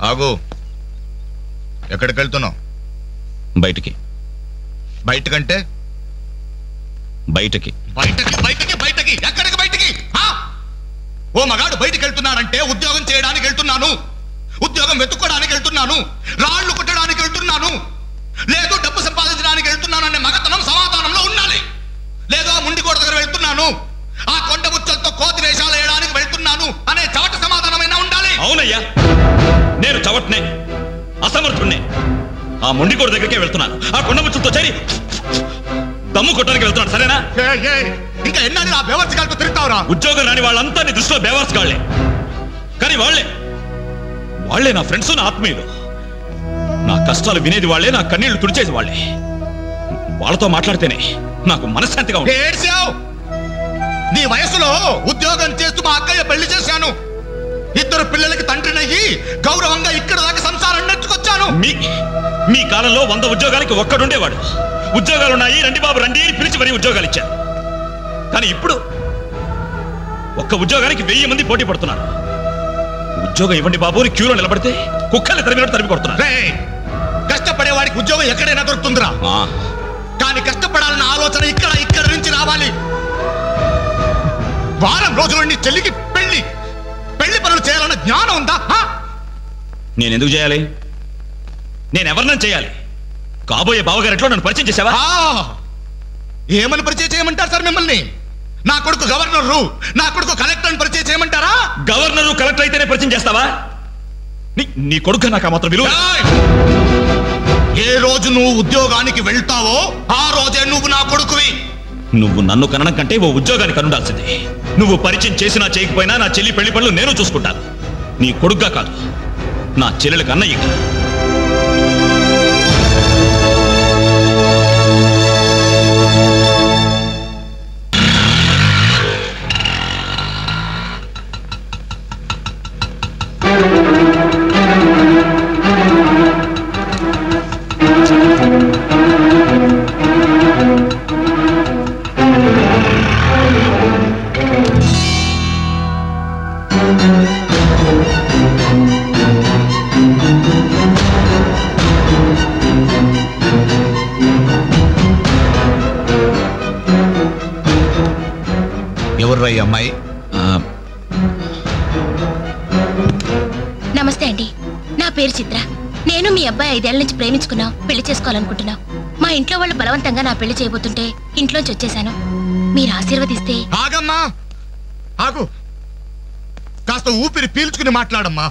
ఆగు. ఎక్కడికి వెళ్తున్నావు? బయటికి. బయటకంటే బయటికి. బయటకి బయటకి బయటకి ఎక్కడికి బయటికి? ఓ మగాడు బయటికి వెళ్తున్నానంటే ఉద్యోగం చేయడానికి వెళ్తున్నాను, ఉద్యోగం వెతుక్కోడానికి వెళ్తున్నాను, రాళ్లు కుట్టడానికి వెళ్తున్నాను, లేదు డబ్బు సంపాదించడానికి వెళ్తున్నాను అనే మగతనం సమాధానంలో ఉండాలి. లేదో ముండికోట దగ్గర వెళ్తున్నాను, ఆ కొండ ముచ్చలతో కోతి వేషాలు వేయడానికి వెళ్తున్నాను అనే చవట సమాధానమైనా ఉండాలి. అవునయ్యా, నేను చవట్నే, అసమర్థుణ్ణే. ఆ ముండికోట దగ్గరికే వెళ్తున్నాను, ఆ కొండ ముచ్చలతో చేరి దమ్ము కొట్టడానికి వెళ్తున్నాను. సరేనా? ఇంకా ఎన్నాళ్ళు ఆ బేవర్స్ గారితో తిరుగుతావురా? ఉద్యోగం రాని వాళ్ళంతా నీ దృష్టిలో బేవర్స్ గాళ్లే, కానీ వాళ్ళే నా ఫ్రెండ్స్, నా ఆత్మీయులు. నా కష్టాలు వినేది వాళ్ళే, నా కన్నీళ్లు తుడిచేది వాళ్ళే. వాళ్ళతో మాట్లాడితేనే నాకు మనశ్శాంతిగా ఉంది. ఏడ్చావు. నీ వయసులో ఉద్యోగం చేస్తూ మా అక్కయ్య పెళ్లి చేశాను, 2 పిల్లలకి తండ్రినయ్యి గౌరవంగా ఇక్కడ దాకా సంసారం నెట్టుకొచ్చాను. మీ కాలంలో 100 ఉద్యోగాలకి ఒక్కడుండేవాడు. ఉద్యోగాలున్నాయి, రండి బాబు రండి అని పిలిచి మరీ ఉద్యోగాలు ఇచ్చారు. కానీ ఇప్పుడు ఒక్క ఉద్యోగానికి 1000 మంది పోటీ పడుతున్నారు. ఉద్యోగం ఇవ్వండి బాబు అని క్యూలో నిలబడితే కుక్కల్ని తరిమి కొడుతున్నారు. కష్టపడేవాడికి ఉద్యోగం ఎక్కడైనా దొరుకుతుందిరా, కానీ కష్టపడాలన్న ఆలోచన ఇక్కడ నుంచి రావాలి. వారం రోజుల నుండి చెల్లికి పెళ్లి పనులు చేయాలన్న జ్ఞానం ఉందా? నేనెందుకు చేయాలి? నేనెవరినైనా చేయాలి. కాబోయే బావగారిట్లో నన్ను పరిచయం చేసావా? ఏమని పరిచయం చేయమంటారు సార్ మిమ్మల్ని? నా కొడుకు గవర్నరు, నా కొడుకు కలెక్టర్ పరిచయం చేయమంటారా? గవర్నరు కలెక్టర్ అయితేనే పరిచయం చేస్తావా? నీ కొడుకు నాకు మాత్రం విలువ. ఏ రోజు నువ్వు ఉద్యోగానికి వెళ్తావో ఆ రోజే నువ్వు నా కొడుకువి. నువ్వు నన్ను కనడం కంటే ఓ ఉద్యోగానికి కనుండాల్సింది. నువ్వు పరిచయం చేసినా చేయకపోయినా నా చెల్లి పెళ్లి పనులు నేను చూసుకుంటాను. నీ కొడుగ్గా కాదు, నా చెల్లెలకు అన్నయ్యగా. ఎవర్రా ఈ అమ్మాయి? నమస్తే అండి, నా పేరు చిత్ర. నేను మీ అబ్బాయి 5 ఏళ్ల నుంచి ప్రేమించుకున్నాం, పెళ్లి చేసుకోవాలనుకుంటున్నాం. మా ఇంట్లో వాళ్ళు బలవంతంగా నా పెళ్లి చేయబోతుంటే ఇంట్లోంచి వచ్చేసాను. మీరు ఆశీర్వదిస్తే. ఆగమ్మా, ఆగు. కాస్త ఊపిరి పీల్చుకుని మాట్లాడమ్మా.